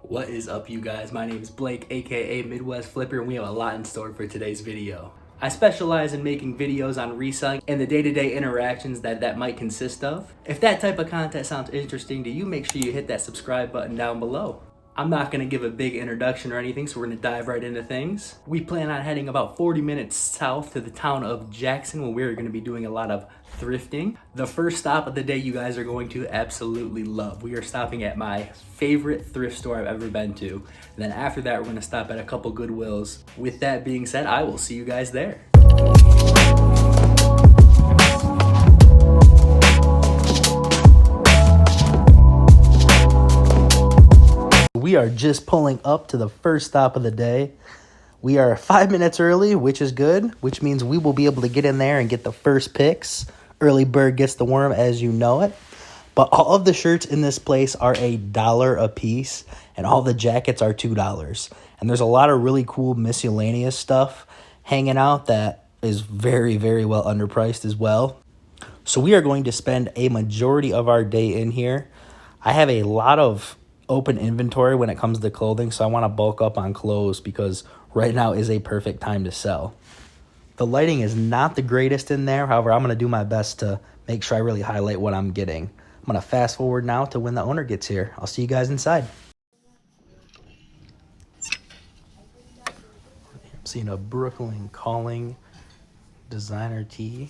What is up, you guys? My name is Blake, aka Midwest Flipper, and we have a lot in store for today's video. I specialize in making videos on reselling and the day-to-day interactions that might consist of. If that type of content sounds interesting to you, make sure you hit that subscribe button down below. I'm not going to give a big introduction or anything, so we're going to dive right into things. We plan on heading about 40 minutes south to the town of Jackson, where we're going to be doing a lot of thrifting. The first stop of the day you guys are going to absolutely love. We are stopping at my favorite thrift store I've ever been to. And then after that, we're going to stop at a couple Goodwills. With that being said, I will see you guys there. We are just pulling up to the first stop of the day. We are 5 minutes early, which is good, which means we will be able to get in there and get the first picks. Early bird gets the worm, as you know it. But all of the shirts in this place are $1 a piece, and all the jackets are $2. And there's a lot of really cool miscellaneous stuff hanging out that is very, very well underpriced as well. So we are going to spend a majority of our day in here. I have a lot of open inventory when it comes to clothing, so I want to bulk up on clothes because right now is a perfect time to sell. The lighting is not the greatest in there. However, I'm going to do my best to make sure I really highlight what I'm getting. I'm going to fast forward now to when the owner gets here. I'll see you guys inside. I'm seeing a Brooklyn Calling designer tee.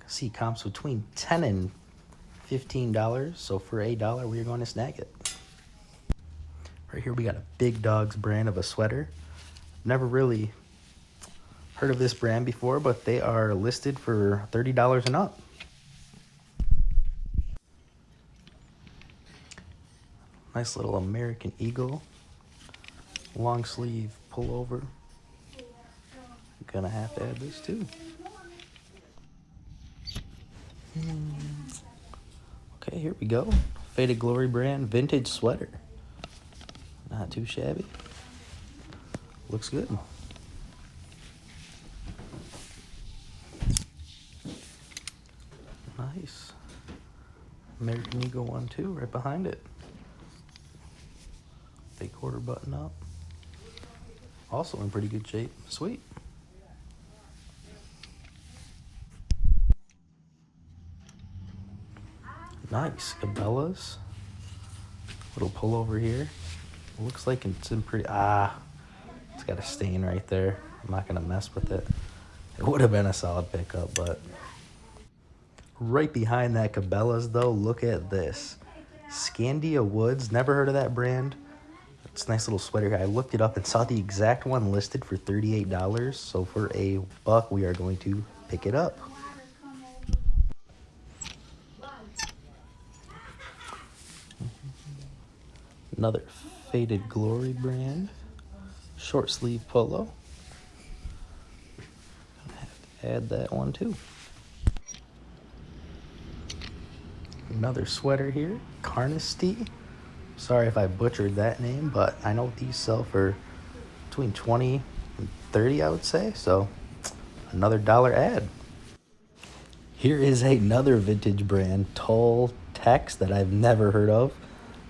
See comps between $10 and $15, so for $8 we're going to snag it. Right here we got a Big Dogs brand of a sweater. Never really heard of this brand before, but they are listed for $30 and up. Nice little American Eagle long sleeve pullover. Gonna have to add this too. Okay, here we go. Faded Glory brand vintage sweater. Not too shabby. Looks good. Nice. American Eagle one too, right behind it. Big quarter button up. Also in pretty good shape. Sweet. Nice. Cabela's. Little pullover here. Looks like it's in pretty... it's got a stain right there. I'm not going to mess with it. It would have been a solid pickup, but... Right behind that Cabela's, though, look at this. Scandia Woods. Never heard of that brand. It's a nice little sweater here. I looked it up and saw the exact one listed for $38. So for $1, we are going to pick it up. Another Faded Glory brand. Short sleeve polo. Gonna have to add that one too. Another sweater here. Carnesty. Sorry if I butchered that name, but I know these sell for between $20 and $30, I would say. So another $1 ad. Here is another vintage brand, Tall Tex, that I've never heard of.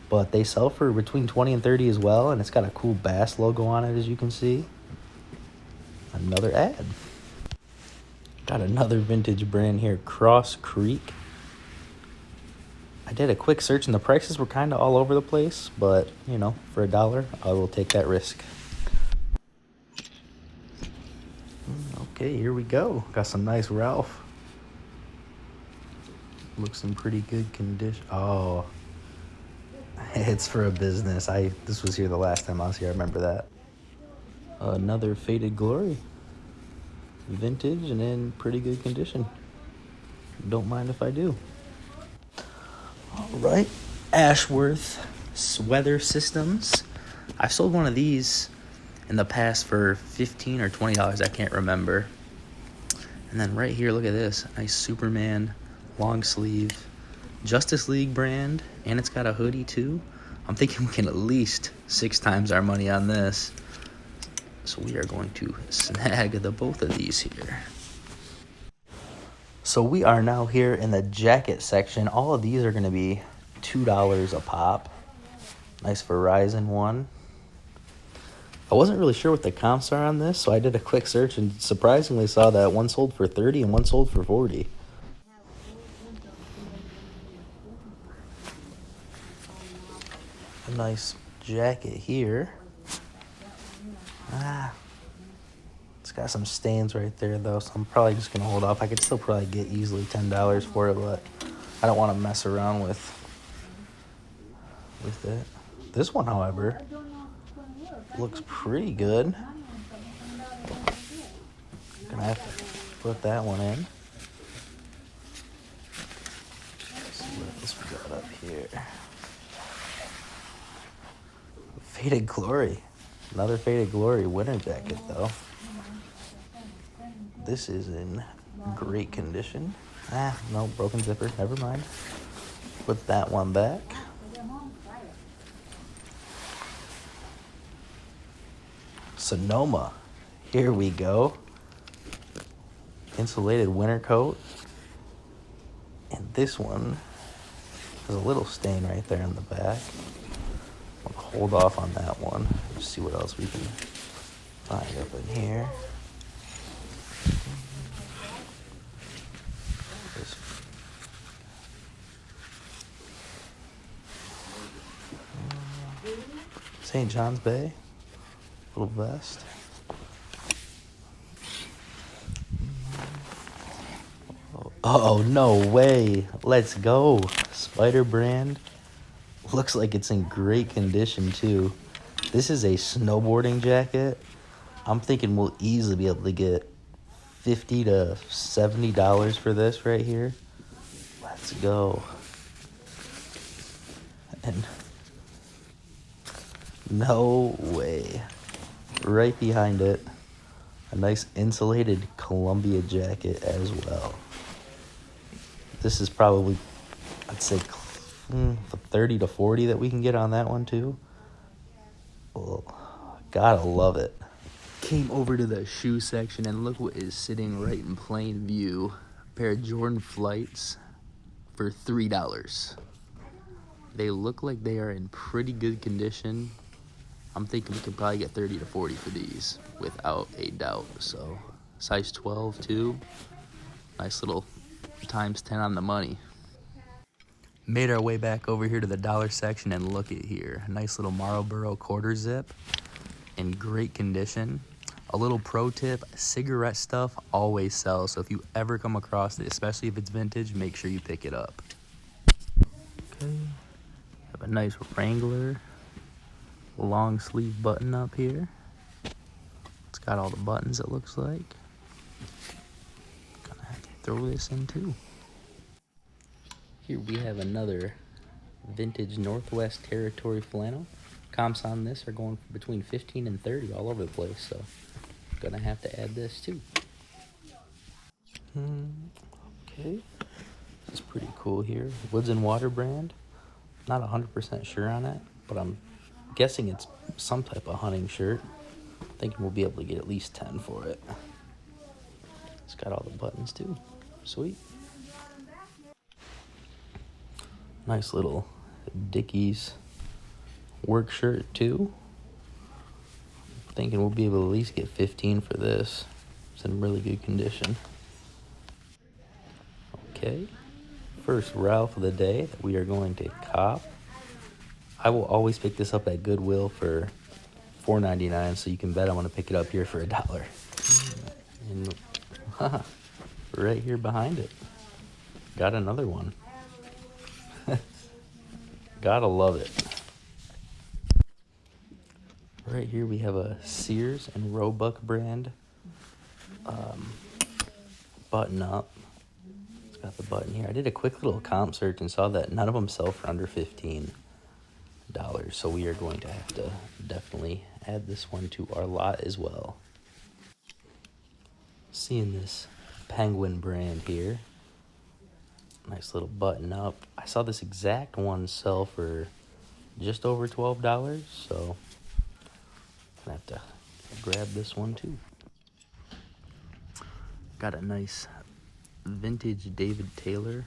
But they sell for between $20 and $30 as well, and it's got a cool bass logo on it, as you can see. Another ad. Got another vintage brand here, Cross Creek. I did a quick search, and the prices were kind of all over the place, but, you know, for $1, I will take that risk. Okay, here we go. Got some nice Ralph. Looks in pretty good condition. Oh, it's for a business. This was here the last time I was here. I remember that. Another Faded Glory. Vintage and in pretty good condition. Don't mind if I do. All right. Ashworth Weather Systems. I sold one of these in the past for $15 or $20. I can't remember. And then right here, look at this. Nice Superman long sleeve. Justice League brand, and it's got a hoodie too. I'm thinking we can at least 6 times our money on this. So we are going to snag the both of these here. So we are now here in the jacket section. All of these are going to be $2 a pop. Nice Verizon one. I wasn't really sure what the comps are on this, so I did a quick search and surprisingly saw that one sold for 30 and one sold for 40. A nice jacket here. It's got some stains right there though, so I'm probably just gonna hold off. I could still probably get easily $10 for it, but I don't want to mess around with it. This one, however, looks pretty good. Gonna have to put that one in. Let's see what else we got up here. Faded Glory. Another Faded Glory winter jacket though. This is in great condition. No, broken zipper, never mind. Put that one back. Sonoma. Here we go. Insulated winter coat. And this one has a little stain right there in the back. I'll hold off on that one. Just see what else we can find up in here. St. John's Bay. Little vest. Oh, no way. Let's go. Spider brand. Looks like it's in great condition too. This is a snowboarding jacket. I'm thinking we'll easily be able to get $50 to $70 for this right here. Let's go. And no way. Right behind it, a nice insulated Columbia jacket as well. This is probably, I'd say, 30 to 40 that we can get on that one too. Well, gotta love it. Came over to the shoe section and look what is sitting right in plain view. A pair of Jordan Flights for $3. They look like they are in pretty good condition. I'm thinking we could probably get 30 to 40 for these without a doubt. So size 12 too. Nice little times 10 on the money. Made our way back over here to the dollar section and look at here. A nice little Marlboro Quarter Zip in great condition. A little pro tip, cigarette stuff always sells. So if you ever come across it, especially if it's vintage, make sure you pick it up. Okay. Have a nice Wrangler long sleeve button up here. It's got all the buttons, it looks like. Gonna have to throw this in too. Here we have another vintage Northwest Territory flannel. Comps on this are going between 15 and 30 all over the place, so gonna have to add this too. Okay, this is pretty cool here. Woods and Water brand. Not 100% sure on it, but I'm guessing it's some type of hunting shirt. Thinking we'll be able to get at least 10 for it. It's got all the buttons too. Sweet. Nice little Dickies work shirt too. Thinking we'll be able to at least get 15 for this. It's in really good condition. Okay. First Ralph of the day that we are going to cop. I will always pick this up at Goodwill for $4.99, so you can bet I'm going to pick it up here for $1. And right here behind it, got another one. Gotta love it. Right here we have a Sears and Roebuck brand button up. It's got the button here. I did a quick little comp search and saw that none of them sell for under $15. So we are going to have to definitely add this one to our lot as well. Seeing this Penguin brand here. Nice little button up. I saw this exact one sell for just over $12, so I'm gonna have to grab this one too. Got a nice vintage David Taylor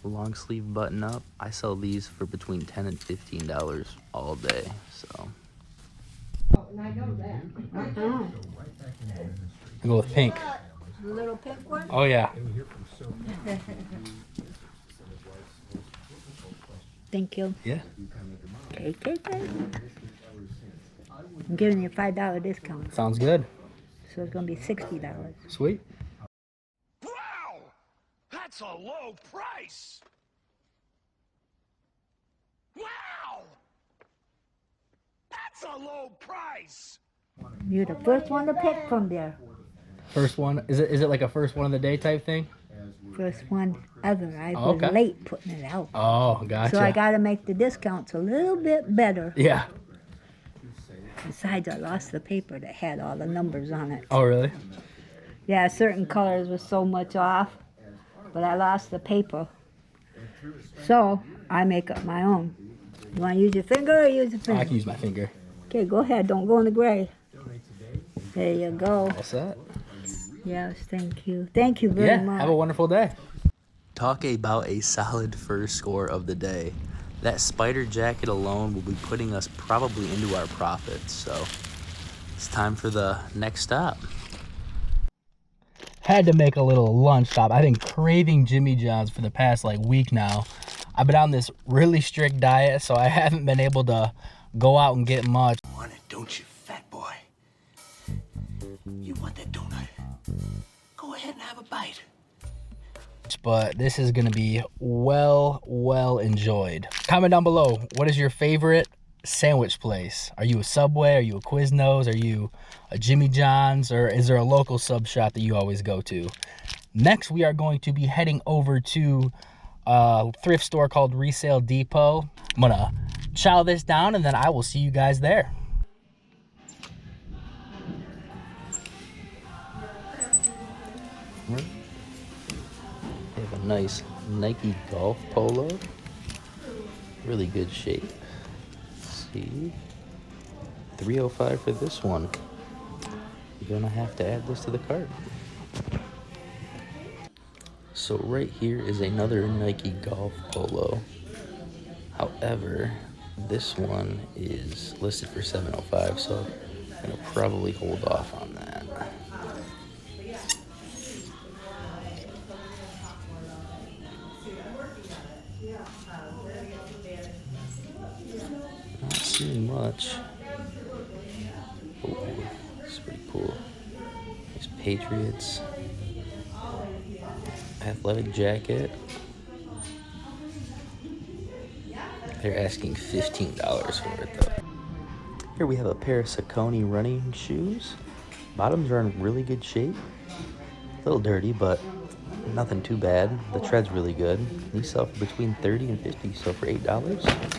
long sleeve button up. I sell these for between $10 and $15 all day, so. And I know that. I go with pink. The little pink one? Oh yeah. Thank you. Yeah. Okay. I'm giving you a $5 discount, Sounds good. so it's gonna be $60. Sweet. Wow! That's a low price! Wow! That's a low price! You're the first one to pick from there. First one. Is it like a first one of the day type thing? First one ever. I Oh, was okay. late putting it out. Oh, gotcha. So I gotta make the discounts a little bit better. Yeah. Besides, I lost the paper that had all the numbers on it. Oh, really? Yeah, certain colors were so much off, but I lost the paper. So I make up my own. You wanna use your finger or use your I pen? can use my finger. Okay, go ahead. Don't go in the gray. There you go. All set. Yes, thank you. Thank you very Yeah. much. Have a wonderful day. Talk about a solid first score of the day. That spider jacket alone will be putting us probably into our profits. So it's time for the next stop. Had to make a little lunch stop. I've been craving Jimmy John's for the past week now. I've been on this really strict diet, so I haven't been able to go out and get much. You want it, don't you, fat boy? You want that donut? Go ahead and have a bite. But this is gonna be well enjoyed. Comment down below, what is your favorite sandwich place? Are you a Subway? Are you a Quiznos? Are you a Jimmy John's? Or is there a local sub shop that you always go to? Next, we are going to be heading over to a thrift store called Resell Depot. I'm gonna chow this down and then I will see you guys there. They have a nice Nike golf polo. Really good shape. Let's see. $305 for this one. You're gonna have to add this to the cart. So right here is another Nike golf polo. However, this one is listed for $705, so I'm gonna probably hold off on that. Not seeing much. Oh, it's pretty cool. There's Patriots. Athletic jacket. They're asking $15 for it though. Here we have a pair of Saucony running shoes. Bottoms are in really good shape. A little dirty, but nothing too bad. The tread's really good. These sell for between $30 and $50, so for $8,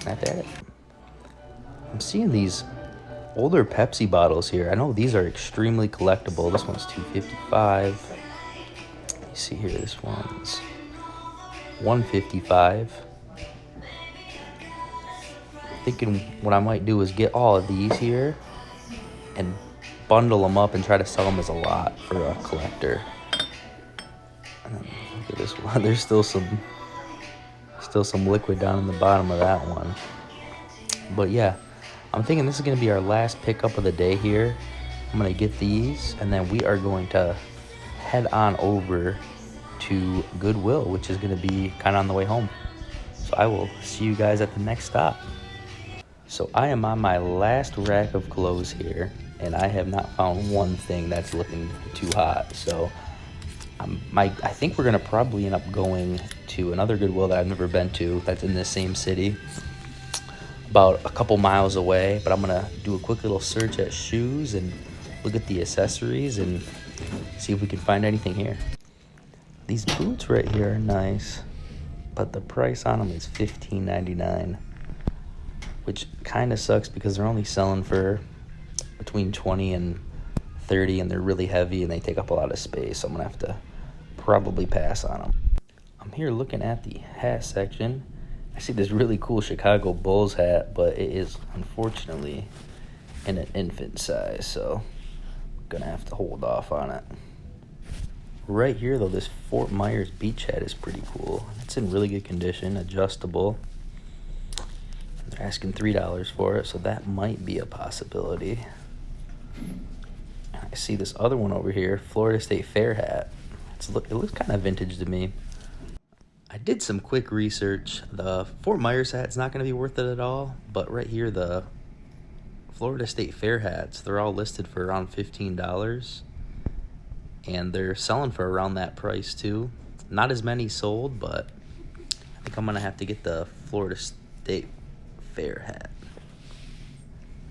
not bad. I'm seeing these older Pepsi bottles here. I know these are extremely collectible. This one's $255. You see here, this one's $155. Thinking what I might do is get all of these here and bundle them up and try to sell them as a lot for a collector. And then look at this one. There's still some liquid down in the bottom of that one. But yeah, I'm thinking this is gonna be our last pickup of the day here. I'm gonna get these and then we are going to head on over to Goodwill, which is gonna be kind of on the way home. So I will see you guys at the next stop. So I am on my last rack of clothes here, and I have not found one thing that's looking too hot. So I think we're gonna probably end up going to another Goodwill that I've never been to that's in this same city, about a couple miles away. But I'm gonna do a quick little search at shoes and look at the accessories and see if we can find anything here. These boots right here are nice, but the price on them is $15.99. Which kind of sucks because they're only selling for between 20 and 30 and they're really heavy and they take up a lot of space. So I'm gonna have to probably pass on them. I'm here looking at the hat section. I see this really cool Chicago Bulls hat, but it is unfortunately in an infant size, so I'm gonna have to hold off on it. Right here, though, this Fort Myers beach hat is pretty cool. It's in really good condition, adjustable. They're asking $3 for it, so that might be a possibility. I see this other one over here, Florida State Fair hat. It looks kind of vintage to me. I did some quick research. The Fort Myers hat's not going to be worth it at all, but right here, the Florida State Fair hats, they're all listed for around $15. And they're selling for around that price too. Not as many sold, but I think I'm going to have to get the Florida State Fair hat.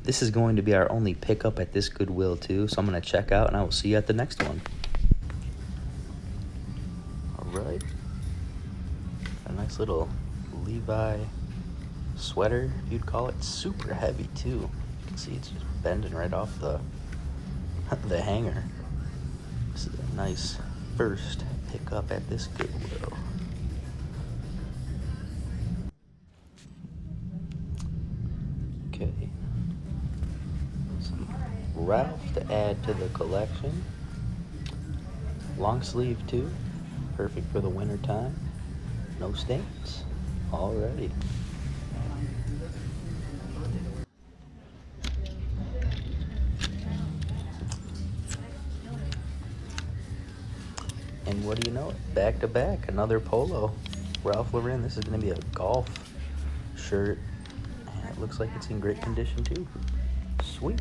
This is going to be our only pickup at this Goodwill too, so I'm going to check out and I will see you at the next one. Alright. A nice little Levi sweater, you'd call it. Super heavy too. You can see it's just bending right off the hanger. This is a nice first pickup at this Goodwill. Okay. Some Ralph to add to the collection. Long sleeve too. Perfect for the winter time. No stains. Alrighty. And what do you know? Back to back, another Polo. Ralph Lauren. This is going to be a golf shirt. And it looks like it's in great condition too. Sweet.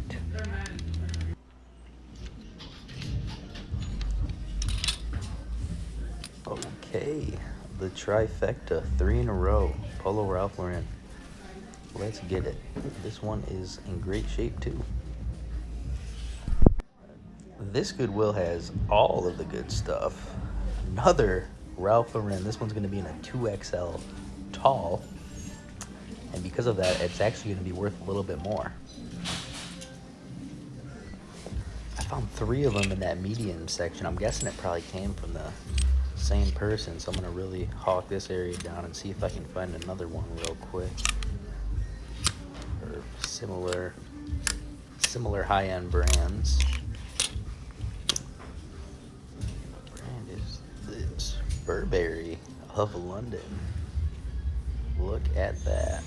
Okay. The trifecta. 3 in a row. Polo Ralph Lauren. Let's get it. This one is in great shape too. This Goodwill has all of the good stuff. Another Ralph Lauren. This one's going to be in a 2XL tall. And because of that, it's actually going to be worth a little bit more. I found 3 of them in that medium section. I'm guessing it probably came from the same person. So I'm going to really hawk this area down and see if I can find another one real quick. Or similar high-end brands. Burberry of London. Look at that.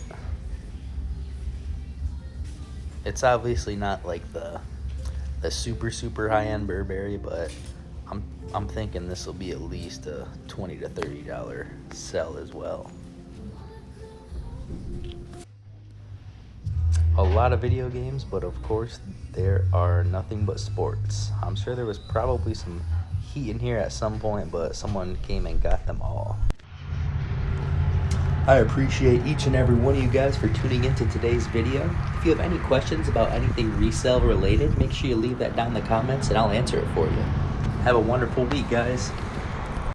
It's obviously not like the super high-end Burberry, but I'm thinking this will be at least a $20 to $30 sell as well. A lot of video games, but of course there are nothing but sports. I'm sure there was probably some heat in here at some point, but someone came and got them all. I appreciate each and every one of you guys for tuning into today's video. If you have any questions about anything resale related, make sure you leave that down in the comments and I'll answer it for you. Have a wonderful week, guys.